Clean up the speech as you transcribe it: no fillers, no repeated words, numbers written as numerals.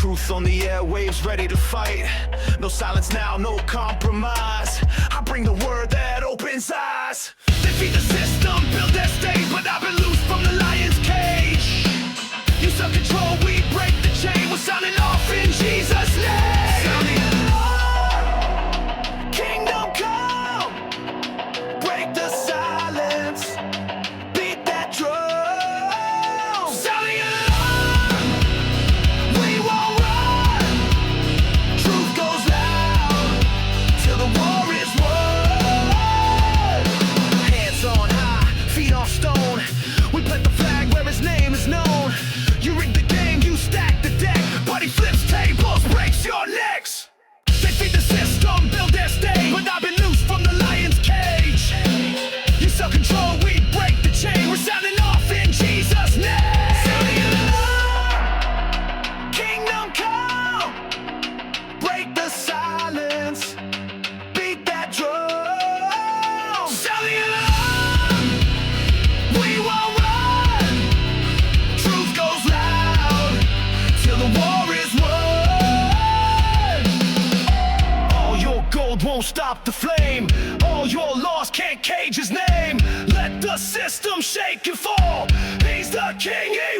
truth on the airwaves, ready to fight. No silence now, no compromise. I bring the word that opens eyes. Defeat the system, build their stage, but I've been loose from the lion's cage. You took control, we break the chain. We're sounding off in Jesus' name. Sound the alarm, kingdom come. Break the silence, beat that drum. Sound the alarm, we won't run. Truth goes loud till the war is won. Hands on high, feet on stone. We plant the flag where his name is known. You rig the game, you stack the deck, but he flips tables, breaks your necks. They feed the system, build their stage, but I've been loose from the lion's cage. You self-control, we break the chain. We're sounding off in Jesus' name. Sound the alarm, kingdom come. Break the silence, beat that drum. Sound the alarm, we won't run. Truth goes loud till the war is won. All your gold won't stop the flame. All your laws can't cage his name. Let the system shake and fall. He's the king, he